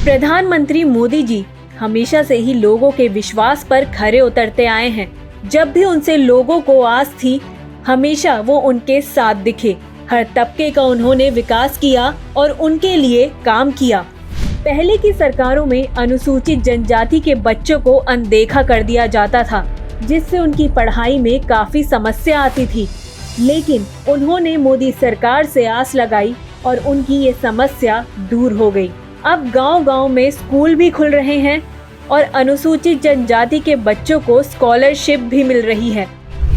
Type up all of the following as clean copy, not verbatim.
प्रधानमंत्री मोदी जी हमेशा से ही लोगों के विश्वास पर खरे उतरते आए हैं। जब भी उनसे लोगों को आस थी, हमेशा वो उनके साथ दिखे। हर तबके का उन्होंने विकास किया और उनके लिए काम किया। पहले की सरकारों में अनुसूचित जनजाति के बच्चों को अनदेखा कर दिया जाता था, जिससे उनकी पढ़ाई में काफी समस्या आती थी। लेकिन उन्होंने मोदी सरकार से आस लगाई और उनकी ये समस्या दूर हो गई। अब गांव-गांव में स्कूल भी खुल रहे हैं और अनुसूचित जनजाति के बच्चों को स्कॉलरशिप भी मिल रही है।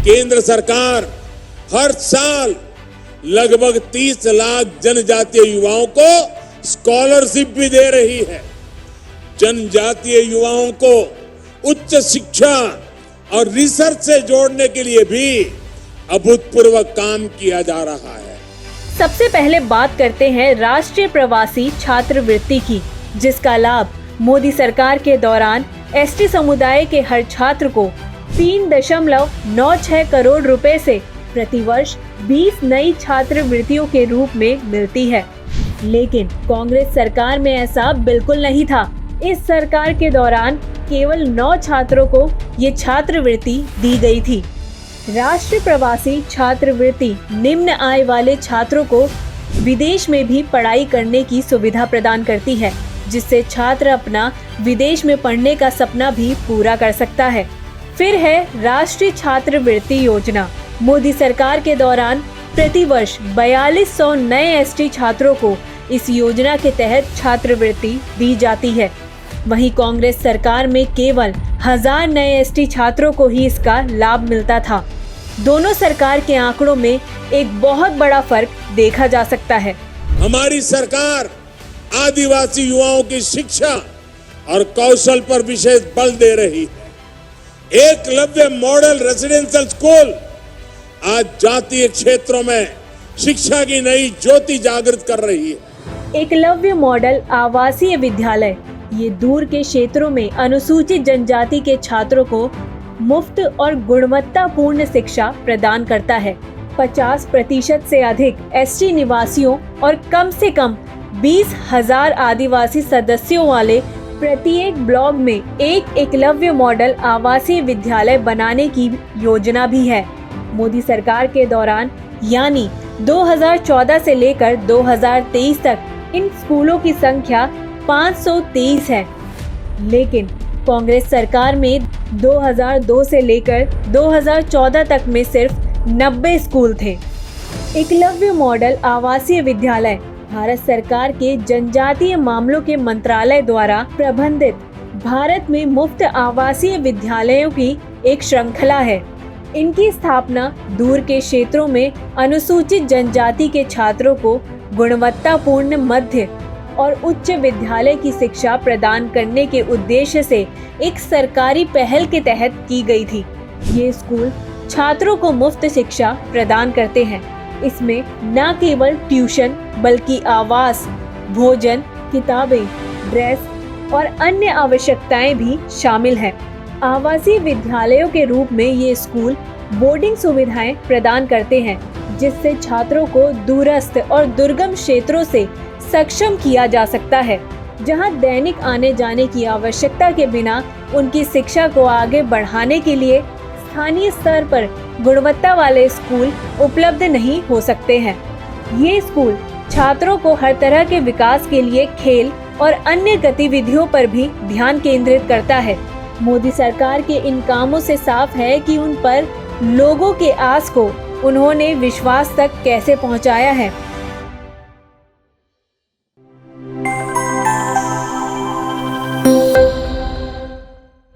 केंद्र सरकार हर साल लगभग 30 लाख जनजातीय युवाओं को स्कॉलरशिप भी दे रही है। जनजातीय युवाओं को उच्च शिक्षा और रिसर्च से जोड़ने के लिए भी अभूतपूर्व काम किया जा रहा है। सबसे पहले बात करते हैं राष्ट्रीय प्रवासी छात्रवृत्ति की, जिसका लाभ मोदी सरकार के दौरान एसटी समुदाय के हर छात्र को 3.96 करोड़ रुपए से प्रतिवर्ष 20 नई छात्रवृत्तियों के रूप में मिलती है। लेकिन कांग्रेस सरकार में ऐसा बिल्कुल नहीं था। इस सरकार के दौरान केवल 9 छात्रों को ये छात्रवृत्ति दी गई थी। राष्ट्रीय प्रवासी छात्रवृत्ति निम्न आय वाले छात्रों को विदेश में भी पढ़ाई करने की सुविधा प्रदान करती है, जिससे छात्र अपना विदेश में पढ़ने का सपना भी पूरा कर सकता है। फिर है राष्ट्रीय छात्रवृत्ति योजना। मोदी सरकार के दौरान प्रतिवर्ष 4200 नए एसटी छात्रों को इस योजना के तहत छात्रवृत्ति दी जाती है। वहीं कांग्रेस सरकार में केवल 1000 नए एसटी छात्रों को ही इसका लाभ मिलता था। दोनों सरकार के आंकड़ों में एक बहुत बड़ा फर्क देखा जा सकता है। हमारी सरकार आदिवासी युवाओं की शिक्षा और कौशल पर विशेष बल दे रही है। एकलव्य मॉडल रेसिडेंशियल स्कूल आज जातीय क्षेत्रों में शिक्षा की नई ज्योति जागृत कर रही है। एकलव्य मॉडल आवासीय विद्यालय ये दूर के क्षेत्रों में अनुसूचित जनजाति के छात्रों को मुफ्त और गुणवत्तापूर्ण शिक्षा प्रदान करता है। 50% से अधिक एसटी निवासियों और कम से कम 20,000 आदिवासी सदस्यों वाले प्रत्येक ब्लॉक में एक एकलव्य मॉडल आवासीय विद्यालय बनाने की योजना भी है। मोदी सरकार के दौरान यानी 2014 से लेकर 2023 तक इन स्कूलों की संख्या 523 है। लेकिन कांग्रेस सरकार में 2002 से लेकर 2014 तक में सिर्फ 90 स्कूल थे। एकलव्य मॉडल आवासीय विद्यालय भारत सरकार के जनजातीय मामलों के मंत्रालय द्वारा प्रबंधित भारत में मुफ्त आवासीय विद्यालयों की एक श्रृंखला है। इनकी स्थापना दूर के क्षेत्रों में अनुसूचित जनजाति के छात्रों को गुणवत्तापूर्ण मध्य और उच्च विद्यालय की शिक्षा प्रदान करने के उद्देश्य से एक सरकारी पहल के तहत की गई थी। ये स्कूल छात्रों को मुफ्त शिक्षा प्रदान करते हैं। इसमें न केवल ट्यूशन बल्कि आवास, भोजन, किताबें, ड्रेस और अन्य आवश्यकताएं भी शामिल हैं। आवासीय विद्यालयों के रूप में ये स्कूल बोर्डिंग सुविधाएं प्रदान करते हैं, जिससे छात्रों को दूरस्थ और दुर्गम क्षेत्रों से सक्षम किया जा सकता है, जहां दैनिक आने जाने की आवश्यकता के बिना उनकी शिक्षा को आगे बढ़ाने के लिए स्थानीय स्तर पर गुणवत्ता वाले स्कूल उपलब्ध नहीं हो सकते हैं। ये स्कूल छात्रों को हर तरह के विकास के लिए खेल और अन्य गतिविधियों पर भी ध्यान केंद्रित करता है। मोदी सरकार के इन कामों से साफ है कि उन पर लोगों के आस को उन्होंने विश्वास तक कैसे पहुंचाया है।